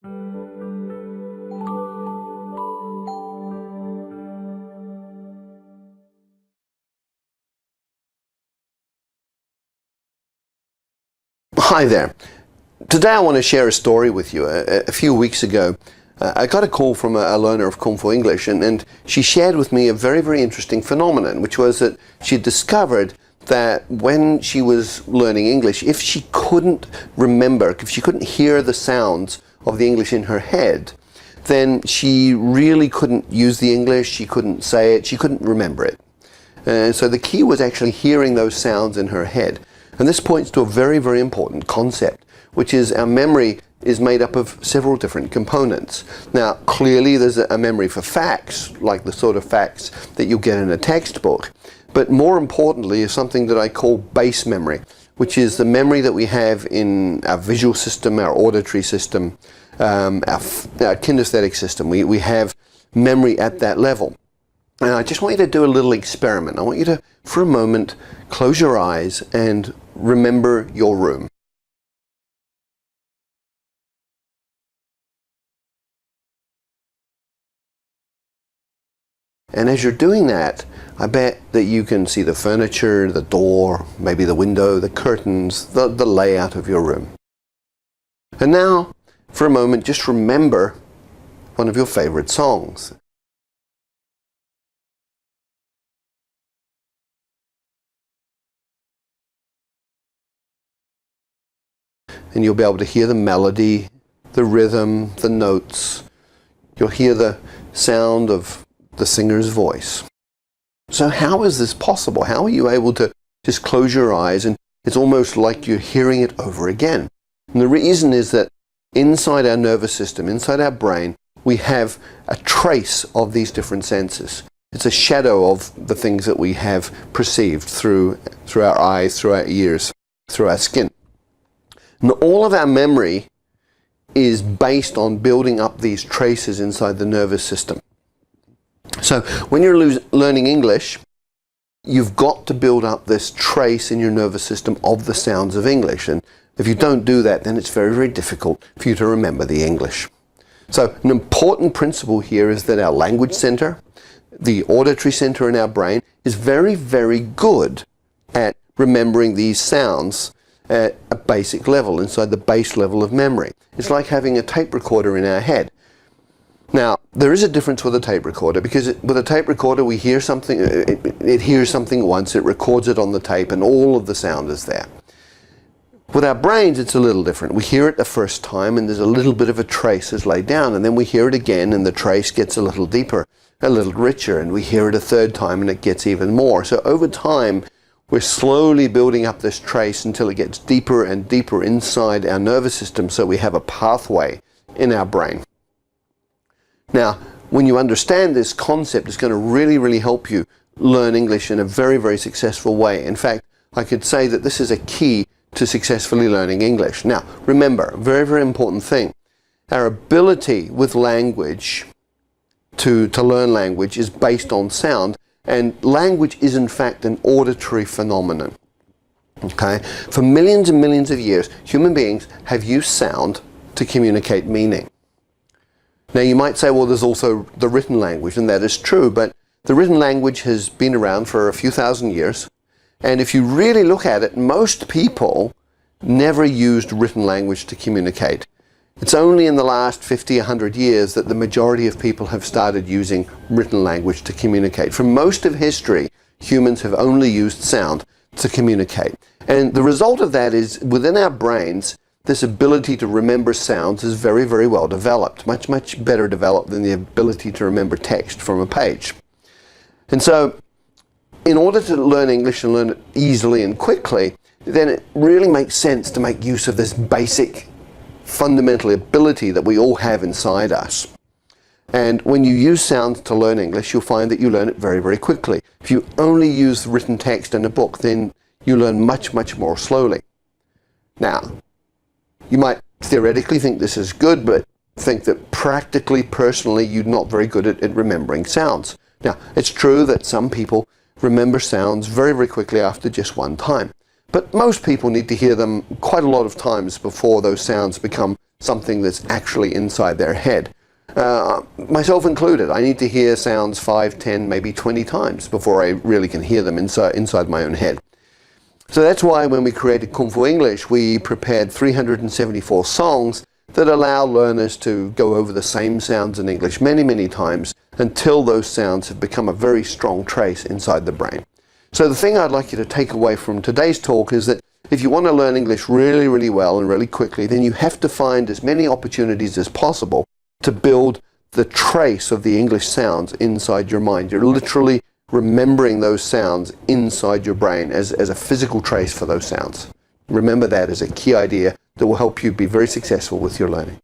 Hi there. Today I want to share a story with you. A few weeks ago, I got a call from a learner of Kung Fu English, and she shared with me a very, very interesting phenomenon, which was that she discovered that when she was learning English, if she couldn't remember, if she couldn't hear the sounds of the English in her head, then she really couldn't use the English, she couldn't say it, she couldn't remember it. So the key was actually hearing those sounds in her head. And this points to a very, very important concept, which is our memory is made up of several different components. Now, clearly there's a memory for facts, like the sort of facts that you'll get in a textbook. But more importantly is something that I call base memory, which is the memory that we have in our visual system, our auditory system, our kinesthetic system. We have memory at that level. And I just want you to do a little experiment. I want you to, for a moment, close your eyes and remember your room. And as you're doing that, I bet that you can see the furniture, the door, maybe the window, the curtains, the layout of your room. And now, for a moment, just remember one of your favorite songs. And you'll be able to hear the melody, the rhythm, the notes. You'll hear the sound of the singer's voice. So how is this possible? How are you able to just close your eyes and it's almost like you're hearing it over again? And the reason is that inside our nervous system, inside our brain, we have a trace of these different senses. It's a shadow of the things that we have perceived through our eyes, through our ears, through our skin. And all of our memory is based on building up these traces inside the nervous system. So when you're learning English, you've got to build up this trace in your nervous system of the sounds of English. And if you don't do that, then it's very, very difficult for you to remember the English. So an important principle here is that our language center, the auditory center in our brain, is very, very good at remembering these sounds at a basic level, inside the base level of memory. It's like having a tape recorder in our head. Now, there is a difference with a tape recorder, because with a tape recorder we hear something, it hears something once, it records it on the tape, and all of the sound is there. With our brains it's a little different. We hear it the first time and there's a little bit of a trace is laid down, and then we hear it again and the trace gets a little deeper, a little richer, and we hear it a third time and it gets even more. So over time we're slowly building up this trace until it gets deeper and deeper inside our nervous system, so we have a pathway in our brain. Now, when you understand this concept, it's going to really, really help you learn English in a very, very successful way. In fact, I could say that this is a key to successfully learning English. Now, remember, a very, very important thing. Our ability with language to learn language is based on sound. And language is in fact an auditory phenomenon. Okay? For millions and millions of years, human beings have used sound to communicate meaning. Now you might say, well, there's also the written language, and that is true, but the written language has been around for a few thousand years. And if you really look at it, most people never used written language to communicate. It's only in the last 50, 100 years that the majority of people have started using written language to communicate. For most of history, humans have only used sound to communicate. And the result of that is, within our brains, this ability to remember sounds is very, very well developed. Much, much better developed than the ability to remember text from a page. And so, in order to learn English and learn it easily and quickly, then it really makes sense to make use of this basic fundamental ability that we all have inside us. And when you use sounds to learn English, you'll find that you learn it very, very quickly. If you only use written text in a book, then you learn much, much more slowly. Now, you might theoretically think this is good, but think that practically, personally, you're not very good at remembering sounds. Now, it's true that some people remember sounds very, very quickly after just one time. But most people need to hear them quite a lot of times before those sounds become something that's actually inside their head. Myself included, I need to hear sounds 5, 10, maybe 20 times before I really can hear them inside my own head. So that's why when we created Kung Fu English, we prepared 374 songs that allow learners to go over the same sounds in English many, many times until those sounds have become a very strong trace inside the brain. So the thing I'd like you to take away from today's talk is that if you want to learn English really, really well and really quickly, then you have to find as many opportunities as possible to build the trace of the English sounds inside your mind. You're literally remembering those sounds inside your brain as a physical trace for those sounds. Remember that as a key idea that will help you be very successful with your learning.